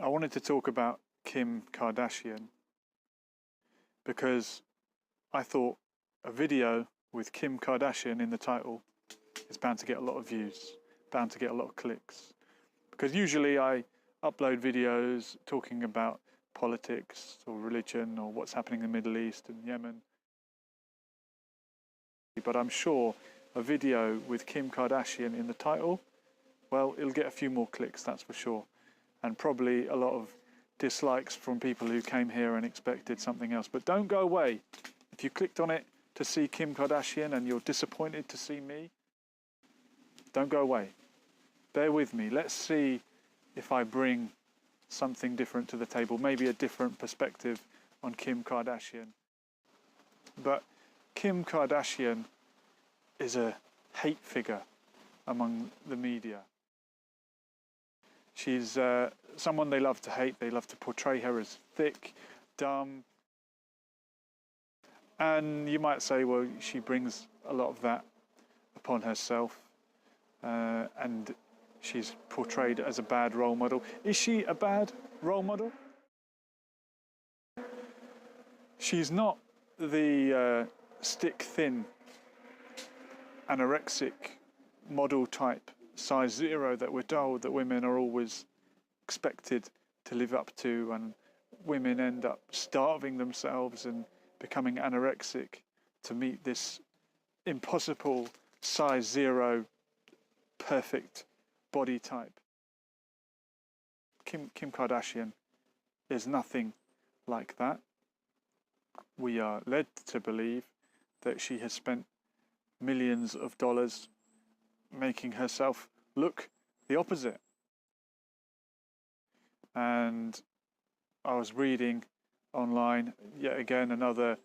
I wanted to talk about Kim Kardashian because I thought a video with Kim Kardashian in the title is bound to get a lot of views, bound to get a lot of clicks. Because usually I upload videos talking about politics or religion or what's happening in the Middle East and Yemen. But I'm sure a video with Kim Kardashian in the title, well, it'll get a few more clicks, that's for sure. And probably a lot of dislikes from people who came here and expected something else. But don't go away. If you clicked on it to see Kim Kardashian and you're disappointed to see me, don't go away. Bear with me. Let's see if I bring something different to the table, maybe a different perspective on Kim Kardashian. But Kim Kardashian is a hate figure among the media. She's someone they love to hate. They love to portray her as thick, dumb. And you might say, well, she brings a lot of that upon herself. And she's portrayed as a bad role model. Is she a bad role model? She's not the stick-thin, anorexic model type size 0 that we're told that women are always expected to live up to, and women end up starving themselves and becoming anorexic to meet this impossible size 0 perfect body type. Kim Kardashian is nothing like that. We are led to believe that she has spent millions of dollars making herself look the opposite. And I was reading online yet again another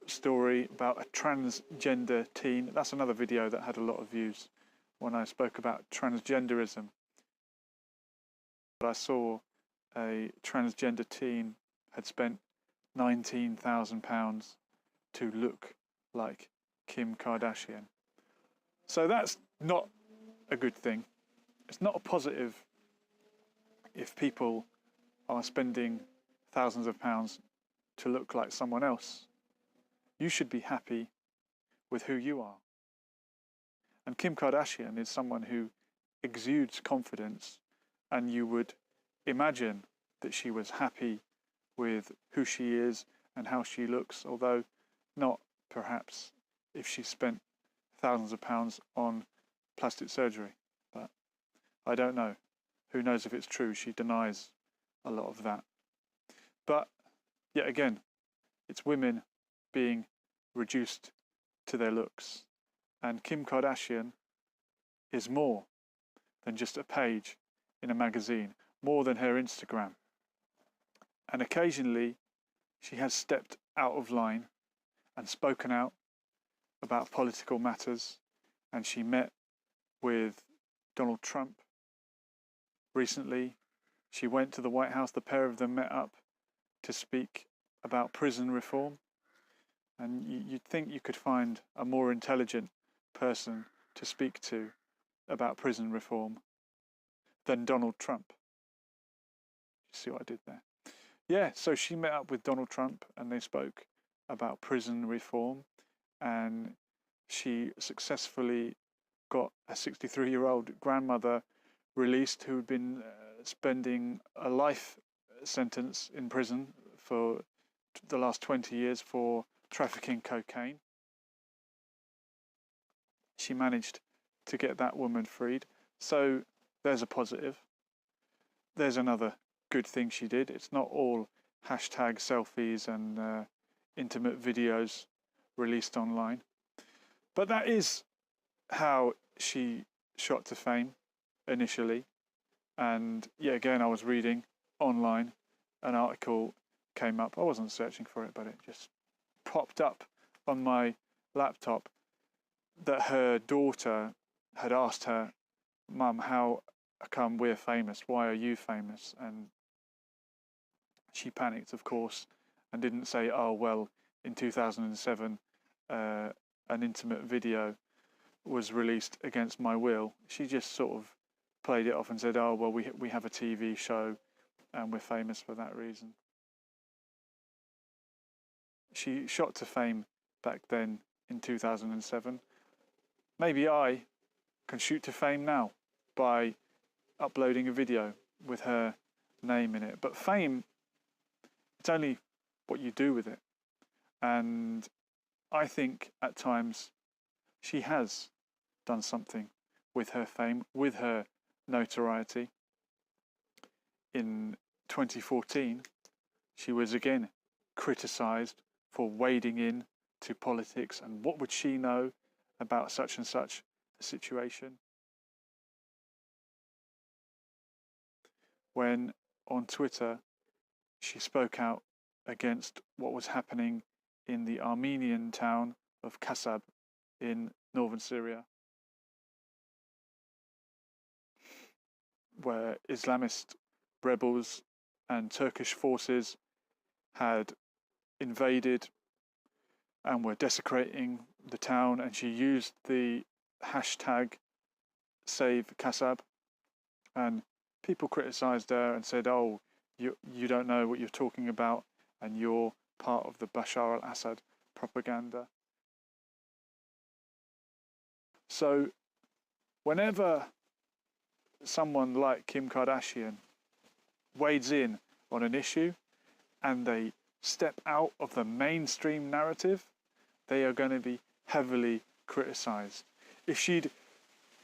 story about a transgender teen. That's another video that had a lot of views when I spoke about transgenderism. But I saw a transgender teen had spent £19,000 to look like Kim Kardashian. So that's not a good thing. It's not a positive if people are spending thousands of pounds to look like someone else. You should be happy with who you are. And Kim Kardashian is someone who exudes confidence, and you would imagine that she was happy with who she is and how she looks, although not perhaps if she spent thousands of pounds on plastic surgery. But I don't know. Who knows if it's true? She denies a lot of that. But yet again, it's women being reduced to their looks. And Kim Kardashian is more than just a page in a magazine, more than her Instagram. And occasionally she has stepped out of line and spoken out about political matters, and she met with Donald Trump recently. She went to the White House, the pair of them met up to speak about prison reform, and you'd think you could find a more intelligent person to speak to about prison reform than Donald Trump. You see what I did there? Yeah, so she met up with Donald Trump and they spoke about prison reform, and she successfully got a 63-year-old grandmother released who had been spending a life sentence in prison for the last 20 years for trafficking cocaine. She managed to get that woman freed. So there's a positive. There's another good thing she did. It's not all hashtag selfies and intimate videos released online. But that is how she shot to fame initially. And yet again, I was reading online, an article came up. I wasn't searching for it, but it just popped up on my laptop that her daughter had asked her, "Mum, how come we're famous? Why are you famous?" And she panicked, of course, and didn't say, "Oh, well, in 2007, an intimate video was released against my will." She just sort of played it off and said, "Oh, well, we have a TV show and we're famous for that reason. She shot to fame back then in 2007. Maybe I can shoot to fame now by uploading a video with her name in it. But fame, it's only what you do with it. And I think at times she has done something with her fame, with her notoriety. In 2014, she was again criticised for wading in to politics, and what would she know about such and such a situation? When on Twitter she spoke out against what was happening in the Armenian town of Kasab in northern Syria, where Islamist rebels and Turkish forces had invaded and were desecrating the town, and she used the hashtag Save Kasab, and people criticised her and said, oh, you don't know what you're talking about and you're part of the Bashar al-Assad propaganda. So whenever someone like Kim Kardashian wades in on an issue and they step out of the mainstream narrative, they are going to be heavily criticised. If she'd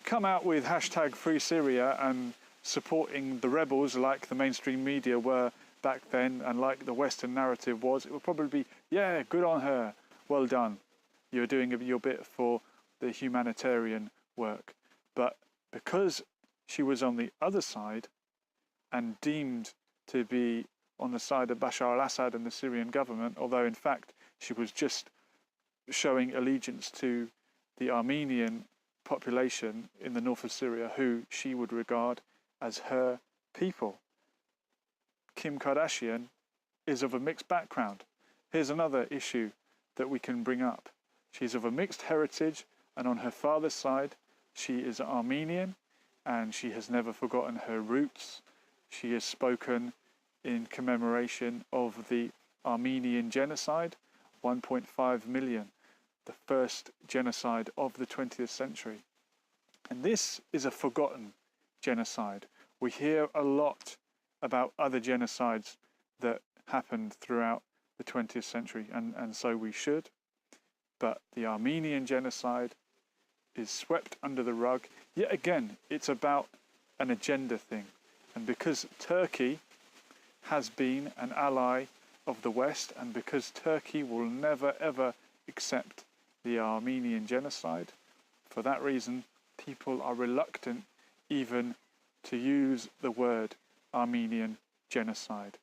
come out with hashtag Free Syria and supporting the rebels like the mainstream media were back then and like the Western narrative was, it would probably be, yeah, good on her, well done. You're doing your bit for the humanitarian work. But because she was on the other side and deemed to be on the side of Bashar al-Assad and the Syrian government, although in fact she was just showing allegiance to the Armenian population in the north of Syria, who she would regard as her people. Kim Kardashian is of a mixed background. Here's another issue that we can bring up. She's of a mixed heritage, and on her father's side, she is Armenian, and she has never forgotten her roots. She has spoken in commemoration of the Armenian genocide, 1.5 million, the first genocide of the 20th century. And this is a forgotten genocide. We hear a lot about other genocides that happened throughout the 20th century, and so we should. But the Armenian genocide is swept under the rug. Yet again, it's about an agenda thing. And because Turkey has been an ally of the West, and because Turkey will never ever accept the Armenian genocide, for that reason, people are reluctant even to use the word Armenian genocide.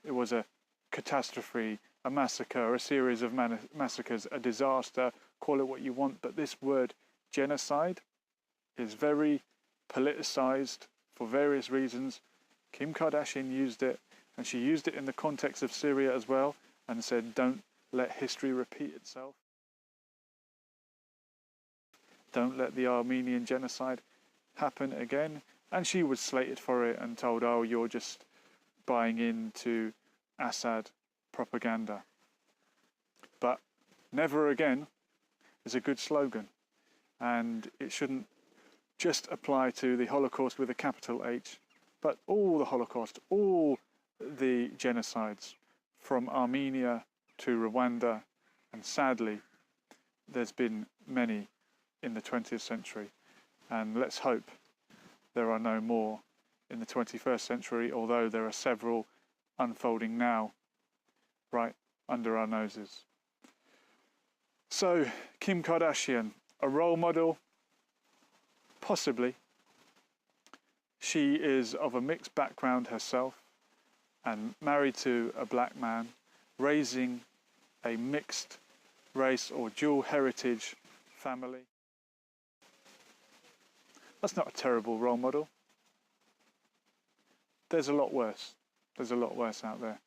It was a catastrophe, a massacre, a series of massacres, a disaster, call it what you want, but this word genocide is very politicized for various reasons. Kim Kardashian used it, and she used it in the context of Syria as well, and said, don't let history repeat itself. Don't let the Armenian genocide happen again. And she was slated for it and told, oh, you're just buying into Assad propaganda. But never again is a good slogan. And it shouldn't just apply to the Holocaust with a capital H, but all the Holocaust, all the genocides from Armenia to Rwanda, and sadly, there's been many in the 20th century. And let's hope there are no more in the 21st century, although there are several unfolding now, right under our noses. So, Kim Kardashian, a role model? Possibly. She is of a mixed background herself and married to a black man, raising a mixed race or dual heritage family. That's not a terrible role model. There's a lot worse. There's a lot worse out there.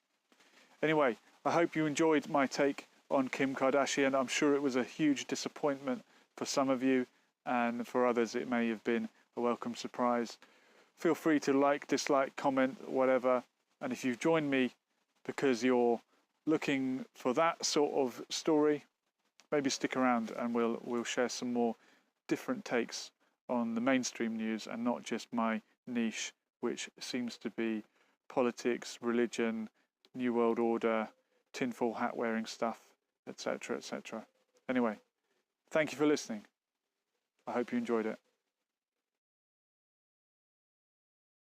Anyway, I hope you enjoyed my take on Kim Kardashian. I'm sure it was a huge disappointment for some of you, and for others it may have been a welcome surprise. Feel free to like, dislike, comment, whatever. And if you've joined me because you're looking for that sort of story, maybe stick around and we'll share some more different takes on the mainstream news and not just my niche, which seems to be politics, religion, New World Order, tinfoil hat wearing stuff, etc., etc. Anyway, thank you for listening. I hope you enjoyed it.